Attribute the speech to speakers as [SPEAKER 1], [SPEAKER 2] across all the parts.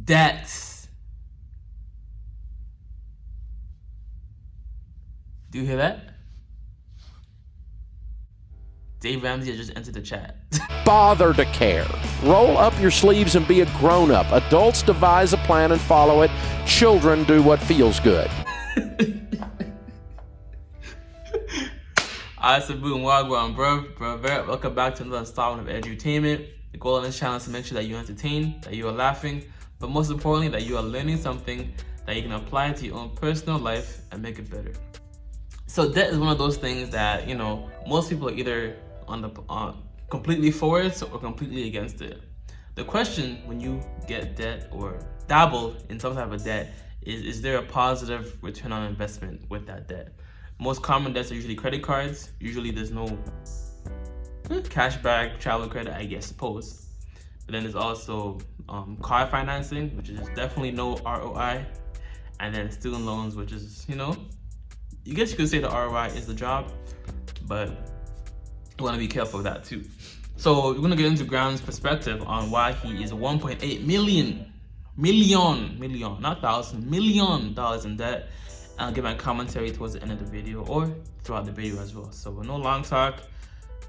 [SPEAKER 1] Debts. Do you hear that? Dave Ramsey has just entered the chat.
[SPEAKER 2] Bother to care. Roll up your sleeves and be a grown-up. Adults devise a plan and follow it. Children do what feels good.
[SPEAKER 1] Alright, so boom, wagwan, bro. Welcome back to another installment of Edutainment. The goal of this channel is to make sure that you're entertained, that you are laughing, but most importantly, that you are learning something that you can apply to your own personal life and make it better. So debt is one of those things that, you know, most people are either on the completely for it or completely against it. The question when you get debt or dabble in some type of debt is there a positive return on investment with that debt? Most common debts are usually credit cards. Usually there's no cashback, travel credit, I guess, suppose. But then there's also car financing, which is definitely no ROI. And then student loans, which is, you know, I guess you could say the ROI is the job, but you want to be careful of that too. So we're going to get into Graham's perspective on why he is $1.8 million, not thousand, $1 million in debt. And I'll give my commentary towards the end of the video or throughout the video as well. So with no long talk,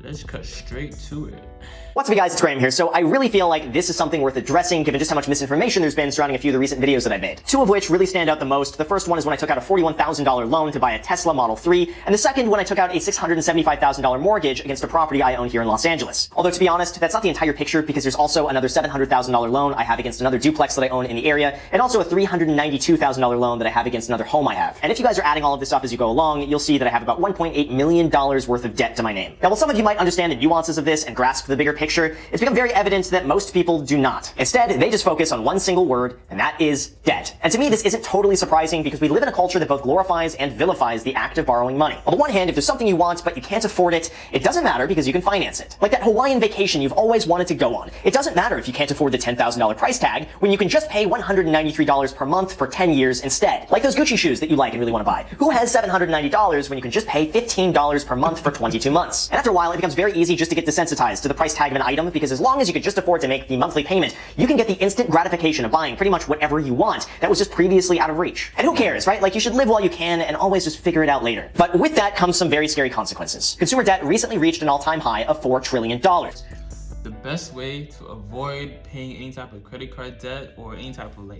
[SPEAKER 1] let's cut straight to it.
[SPEAKER 3] What's up, guys? It's Graham here. So I really feel like this is something worth addressing given just how much misinformation there's been surrounding a few of the recent videos that I made. Two of which really stand out the most. The first one is when I took out a $41,000 loan to buy a Tesla Model 3, and the second when I took out a $675,000 mortgage against a property I own here in Los Angeles. Although, to be honest, that's not the entire picture because there's also another $700,000 loan I have against another duplex that I own in the area, and also a $392,000 loan that I have against another home I have. And if you guys are adding all of this up as you go along, you'll see that I have about $1.8 million worth of debt to my name. Now, while some of you might understand the nuances of this and grasp the bigger picture, it's become very evident that most people do not. Instead, they just focus on one single word, and that is debt. And to me, this isn't totally surprising because we live in a culture that both glorifies and vilifies the act of borrowing money. On the one hand, if there's something you want but you can't afford it, it doesn't matter because you can finance it. Like that Hawaiian vacation you've always wanted to go on. It doesn't matter if you can't afford the $10,000 price tag when you can just pay $193 per month for 10 years instead. Like those Gucci shoes that you like and really want to buy. Who has $790 when you can just pay $15 per month for 22 months? And after a while, it becomes very easy just to get desensitized to the price tag of an item because as long as you could just afford to make the monthly payment, you can get the instant gratification of buying pretty much whatever you want that was just previously out of reach. And who cares, right? Like you should live while you can and always just figure it out later. But with that comes some very scary consequences. Consumer debt recently reached an all-time high of $4 trillion.
[SPEAKER 1] The best way to avoid paying any type of credit card debt or any type of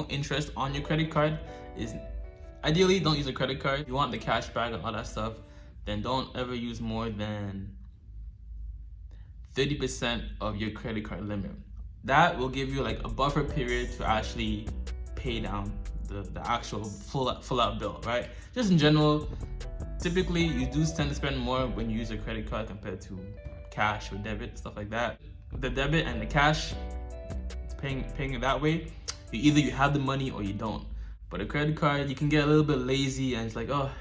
[SPEAKER 1] interest on your credit card is ideally don't use a credit card. You want the cash back and all that stuff, then don't ever use more than 30% of your credit card limit. That will give you like a buffer period to actually pay down the actual full out bill, right? Just in general, typically you do tend to spend more when you use a credit card compared to cash or debit, stuff like that. With the debit and the cash, paying it that way, either you have the money or you don't. But a credit card, you can get a little bit lazy and it's like, oh,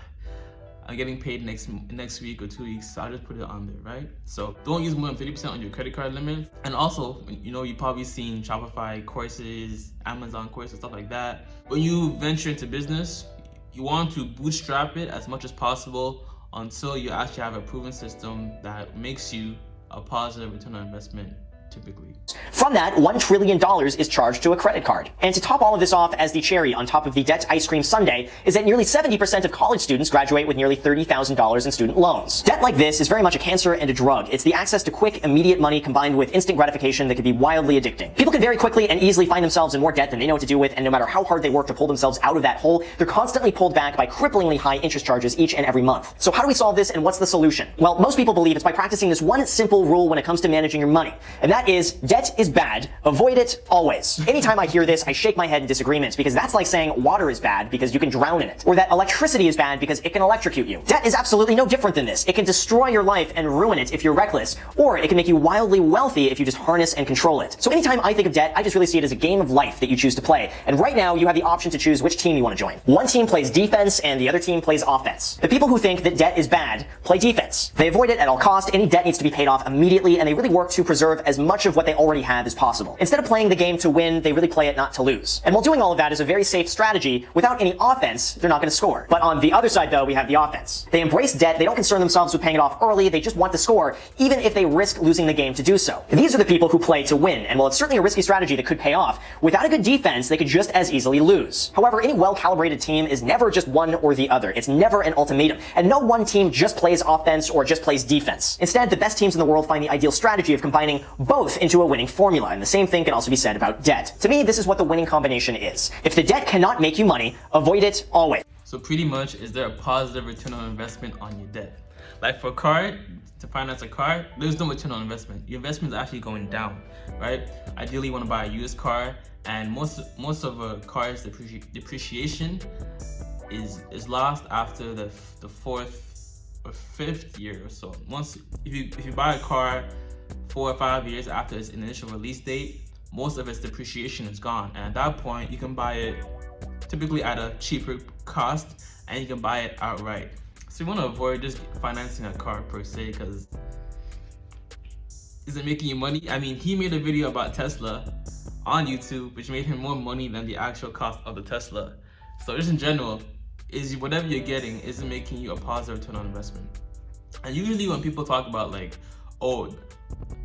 [SPEAKER 1] I'm getting paid next week or 2 weeks, so I'll just put it on there, right? So don't use more than 30% on your credit card limit. And also, you know, you've probably seen Shopify courses, Amazon courses, stuff like that. When you venture into business, you want to bootstrap it as much as possible until you actually have a proven system that makes you a positive return on investment typically.
[SPEAKER 3] From that, $1 trillion is charged to a credit card. And to top all of this off as the cherry on top of the debt ice cream sundae is that nearly 70% of college students graduate with nearly $30,000 in student loans. Debt like this is very much a cancer and a drug. It's the access to quick, immediate money combined with instant gratification that can be wildly addicting. People can very quickly and easily find themselves in more debt than they know what to do with, and no matter how hard they work to pull themselves out of that hole, they're constantly pulled back by cripplingly high interest charges each and every month. So how do we solve this and what's the solution? Well, most people believe it's by practicing this one simple rule when it comes to managing your money, and that is debt is bad. Avoid it always. Anytime I hear this, I shake my head in disagreement because that's like saying water is bad because you can drown in it, or that electricity is bad because it can electrocute you. Debt is absolutely no different than this. It can destroy your life and ruin it if you're reckless, or it can make you wildly wealthy if you just harness and control it. So anytime I think of debt, I just really see it as a game of life that you choose to play. And right now, you have the option to choose which team you want to join. One team plays defense and the other team plays offense. The people who think that debt is bad play defense. They avoid it at all costs. Any debt needs to be paid off immediately, and they really work to preserve as much much of what they already have as possible. Instead of playing the game to win, they really play it not to lose. And while doing all of that is a very safe strategy, without any offense, they're not going to score. But on the other side, though, we have the offense. They embrace debt, they don't concern themselves with paying it off early, they just want to score, even if they risk losing the game to do so. These are the people who play to win, and while it's certainly a risky strategy that could pay off, without a good defense, they could just as easily lose. However, any well-calibrated team is never just one or the other. It's never an ultimatum, and no one team just plays offense or just plays defense. Instead, the best teams in the world find the ideal strategy of combining both into a winning formula, and the same thing can also be said about debt. To me, this is what the winning combination is. If the debt cannot make you money, avoid it always.
[SPEAKER 1] So pretty much, is there a positive return on investment on your debt? Like for a car, to finance a car, there's no return on investment. Your investment is actually going down, right? Ideally, you want to buy a used car, and most of a car's depreciation is lost after the fourth or fifth year or so. If you buy a car 4 or 5 years after its initial release date, most of its depreciation is gone, and at that point, you can buy it typically at a cheaper cost, and you can buy it outright. So you want to avoid just financing a car per se, because is it making you money? I mean, he made a video about Tesla on YouTube, which made him more money than the actual cost of the Tesla. So just in general, is whatever you're getting, is it making you a positive return on investment? And usually when people talk about like, oh,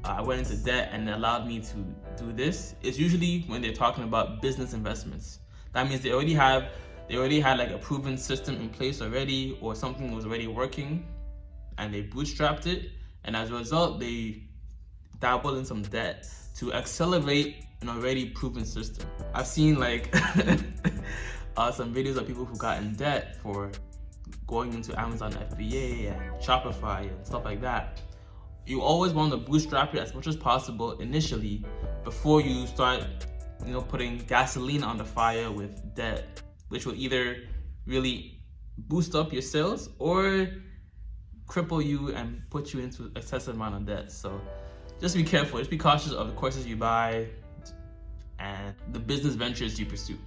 [SPEAKER 1] I went into debt and it allowed me to do this, it's usually when they're talking about business investments. That means they already had like a proven system in place already, or something was already working and they bootstrapped it, and as a result they dabbled in some debt to accelerate an already proven system. I've seen like some videos of people who got in debt for going into Amazon FBA and Shopify and stuff like that. You always want to bootstrap it as much as possible initially before you start, putting gasoline on the fire with debt, which will either really boost up your sales or cripple you and put you into excessive amount of debt. So just be careful, just be cautious of the courses you buy and the business ventures you pursue.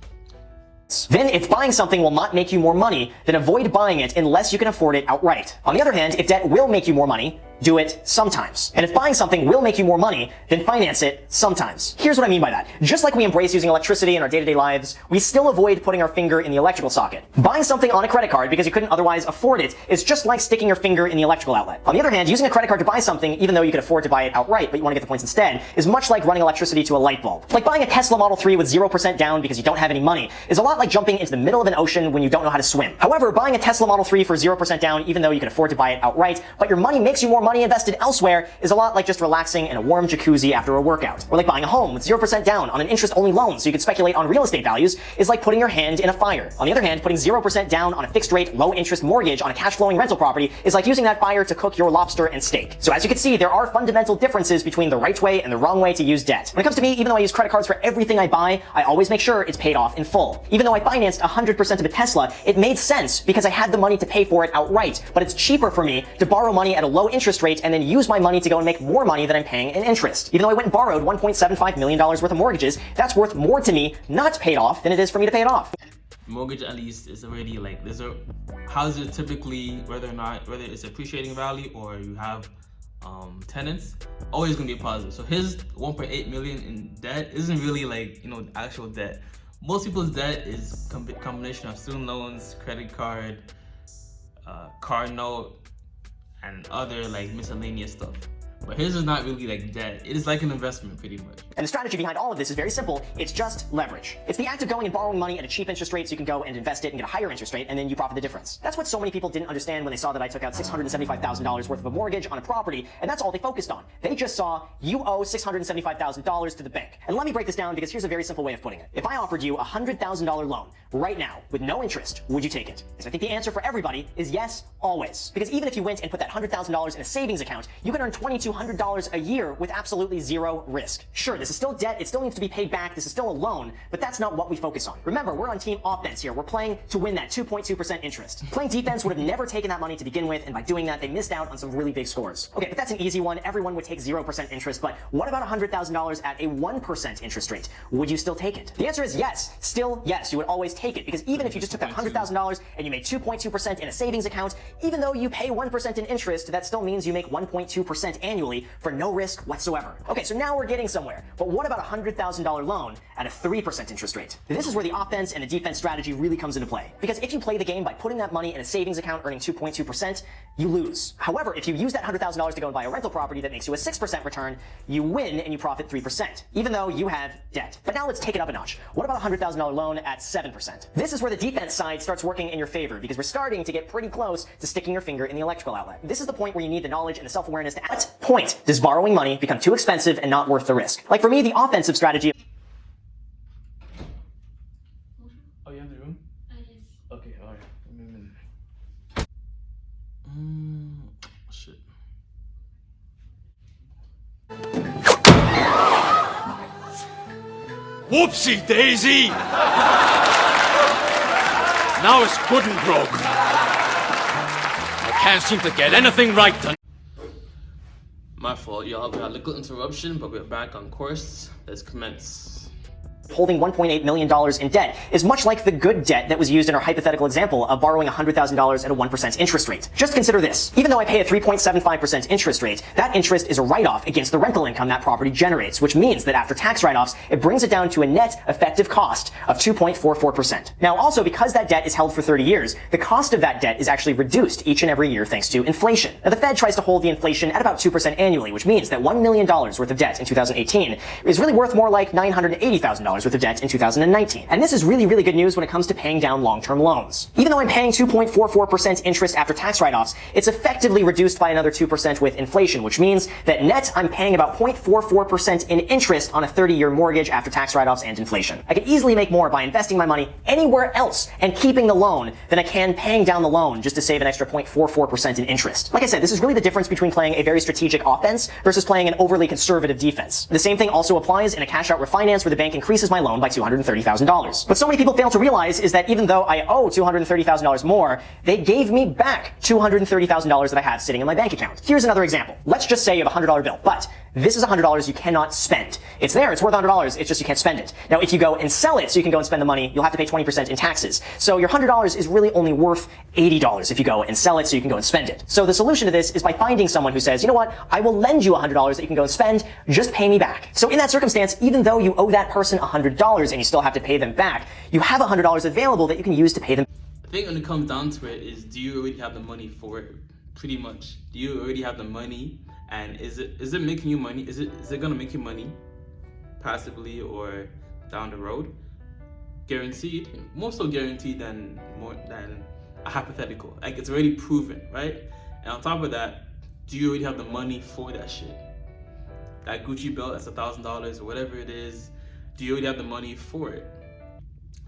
[SPEAKER 3] Then, if buying something will not make you more money, then avoid buying it unless you can afford it outright. On the other hand, if debt will make you more money, do it sometimes. And if buying something will make you more money, then finance it sometimes. Here's what I mean by that. Just like we embrace using electricity in our day-to-day lives, we still avoid putting our finger in the electrical socket. Buying something on a credit card because you couldn't otherwise afford it is just like sticking your finger in the electrical outlet. On the other hand, using a credit card to buy something, even though you could afford to buy it outright, but you want to get the points instead, is much like running electricity to a light bulb. Like buying a Tesla Model 3 with 0% down because you don't have any money is a lot like jumping into the middle of an ocean when you don't know how to swim. However, buying a Tesla Model 3 for 0% down, even though you can afford to buy it outright, but your money makes you more money invested elsewhere, is a lot like just relaxing in a warm jacuzzi after a workout. Or like buying a home with 0% down on an interest-only loan so you can speculate on real estate values is like putting your hand in a fire. On the other hand, putting 0% down on a fixed-rate, low-interest mortgage on a cash-flowing rental property is like using that fire to cook your lobster and steak. So as you can see, there are fundamental differences between the right way and the wrong way to use debt. When it comes to me, even though I use credit cards for everything I buy, I always make sure it's paid off in full. Even though I financed 100% of a Tesla, it made sense because I had the money to pay for it outright. But it's cheaper for me to borrow money at a low interest rate and then use my money to go and make more money than I'm paying in interest. Even though I went and borrowed $1.75 million worth of mortgages, that's worth more to me not paid off than it is for me to pay it off.
[SPEAKER 1] Mortgage at least is already like, houses typically, whether it's appreciating value or you have tenants, always gonna be a positive. So his 1.8 million in debt isn't really like, actual debt. Most people's debt is combination of student loans, credit card, car note, and other like miscellaneous stuff. But his is not really like debt. It is like an investment pretty much. And the strategy behind all of this is very simple. It's just leverage. It's the act of going and borrowing money at a cheap interest rate so you can go and invest it and get a higher interest rate, and then you profit the difference. That's what so many people didn't understand when they saw that I took out $675,000 worth of a mortgage on a property, and that's all they focused on. They just saw you owe $675,000 to the bank. And let me break this down because here's a very simple way of putting it. If I offered you a $100,000 loan right now with no interest, would you take it? Because I think the answer for everybody is yes, always. Because even if you went and put that $100,000 in a savings account, you can earn $2,200 a year with absolutely zero risk. Sure, this is still debt, it still needs to be paid back, this is still a loan, but that's not what we focus on. Remember, we're on team offense here. We're playing to win that 2.2% interest. Playing defense would have never taken that money to begin with, and by doing that, they missed out on some really big scores. Okay, but that's an easy one. Everyone would take 0% interest, but what about $100,000 at a 1% interest rate? Would you still take it? The answer is yes. Still yes, you would always take it, because even if you just took that $100,000 and you made 2.2% in a savings account, even though you pay 1% in interest, that still means you make 1.2% annually.
[SPEAKER 3] annually for no risk whatsoever. Okay, so now we're getting somewhere. But what about a $100,000 loan at a 3% interest rate? This is where the offense and the defense strategy really comes into play. Because if you play the game by putting that money in a savings account earning 2.2%, you lose. However, if you use that $100,000 to go and buy a rental property that makes you a 6% return, you win and you profit 3%, even though you have debt. But now let's take it up a notch. What about a $100,000 loan at 7%? This is where the defense side starts working in your favor, because we're starting to get pretty close to sticking your finger in the electrical outlet. This is the point where you need the knowledge and the self-awareness to at what point does borrowing money become too expensive and not worth the risk? Like for me, the offensive strategy.
[SPEAKER 1] Oh, you have the room?
[SPEAKER 4] Yes.
[SPEAKER 1] Okay, alright. Shit.
[SPEAKER 5] Whoopsie daisy! Now it's good and broke. I can't seem to get anything right done.
[SPEAKER 1] My fault, y'all. We had a little interruption, but we're back on course. Let's commence.
[SPEAKER 3] Holding $1.8 million in debt is much like the good debt that was used in our hypothetical example of borrowing $100,000 at a 1% interest rate. Just consider this. Even though I pay a 3.75% interest rate, that interest is a write-off against the rental income that property generates, which means that after tax write-offs, it brings it down to a net effective cost of 2.44%. Now, also, because that debt is held for 30 years, the cost of that debt is actually reduced each and every year thanks to inflation. Now, the Fed tries to hold the inflation at about 2% annually, which means that $1 million worth of debt in 2018 is really worth more like $980,000 worth of debt in 2019. And this is really, really good news when it comes to paying down long-term loans. Even though I'm paying 2.44% interest after tax write-offs, it's effectively reduced by another 2% with inflation, which means that net I'm paying about 0.44% in interest on a 30-year mortgage after tax write-offs and inflation. I could easily make more by investing my money anywhere else and keeping the loan than I can paying down the loan just to save an extra 0.44% in interest. Like I said, this is really the difference between playing a very strategic offense versus playing an overly conservative defense. The same thing also applies in a cash-out refinance where the bank increases my loan by $230,000. What so many people fail to realize is that even though I owe $230,000 more, they gave me back $230,000 that I have sitting in my bank account. Here's another example. Let's just say you have a $100 bill, but this is $100 you cannot spend. It's there, it's worth $100, it's just you can't spend it. Now, if you go and sell it so you can go and spend the money, you'll have to pay 20% in taxes. So your $100 is really only worth $80 if you go and sell it so you can go and spend it. So the solution to this is by finding someone who says, you know what, I will lend you $100 that you can go and spend, just pay me back. So in that circumstance, even though you owe that person $100 and you still have to pay them back, you have $100 available that you can use to pay them.
[SPEAKER 1] I think when it comes down to it is, do you already have the money for it? Pretty much. Do you already have the money? And is it making you money? Is it gonna make you money passively or down the road? Guaranteed, more so guaranteed than a hypothetical. Like it's already proven, right? And on top of that, do you already have the money for that shit? That Gucci belt that's $1,000 or whatever it is, do you already have the money for it?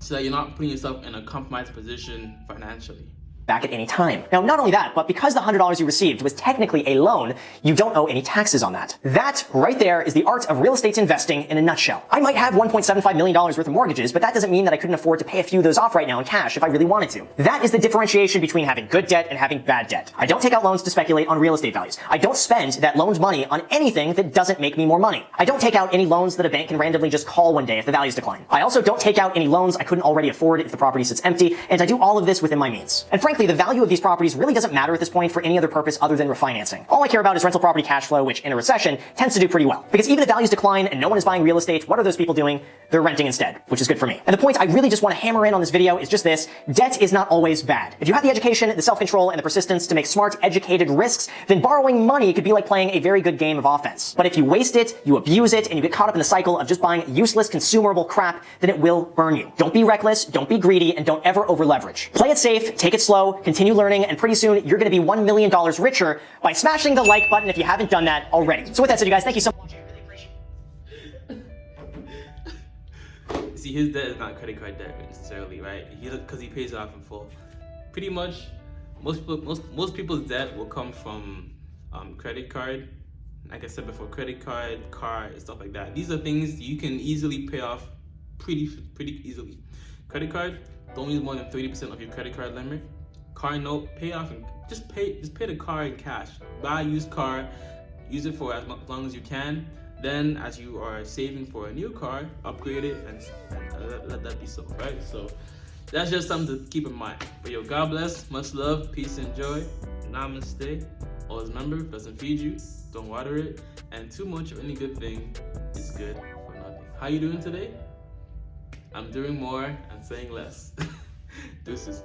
[SPEAKER 1] So that you're not putting yourself in a compromised position financially.
[SPEAKER 3] Back at any time. Now, not only that, but because the $100 you received was technically a loan, you don't owe any taxes on that. That right there is the art of real estate investing in a nutshell. I might have $1.75 million worth of mortgages, but that doesn't mean that I couldn't afford to pay a few of those off right now in cash if I really wanted to. That is the differentiation between having good debt and having bad debt. I don't take out loans to speculate on real estate values. I don't spend that loaned money on anything that doesn't make me more money. I don't take out any loans that a bank can randomly just call one day if the values decline. I also don't take out any loans I couldn't already afford if the property sits empty, and I do all of this within my means. And frankly, the value of these properties really doesn't matter at this point for any other purpose other than refinancing. All I care about is rental property cash flow, which in a recession tends to do pretty well. Because even if values decline and no one is buying real estate, what are those people doing? They're renting instead, which is good for me. And the point I really just want to hammer in on this video is just this: debt is not always bad. If you have the education, the self-control, and the persistence to make smart, educated risks, then borrowing money could be like playing a very good game of offense. But if you waste it, you abuse it, and you get caught up in the cycle of just buying useless, consumable crap, then it will burn you. Don't be reckless, don't be greedy, and don't ever over-leverage. Play it safe, take it slow, continue learning, and pretty soon you're going to be $1 million richer by smashing the like button if you haven't done that already. So with that said, you guys, thank you so much. I really appreciate it.
[SPEAKER 1] See, his debt is not credit card debt necessarily, right? Because he pays it off in full. Pretty much, most people's debt will come from credit card. Like I said before, credit card, car, and stuff like that. These are things you can easily pay off pretty easily. Credit card, don't use more than 30% of your credit card limit. Car note, pay off and just pay the car in cash. Buy a used car, use it for as long as you can. Then, as you are saving for a new car, upgrade it and let that be so, right? So that's just something to keep in mind. But yo, God bless, much love, peace and joy. Namaste. Always remember, if it doesn't feed you, don't water it, and too much of any good thing is good for nothing. How you doing today? I'm doing more and saying less. Deuces.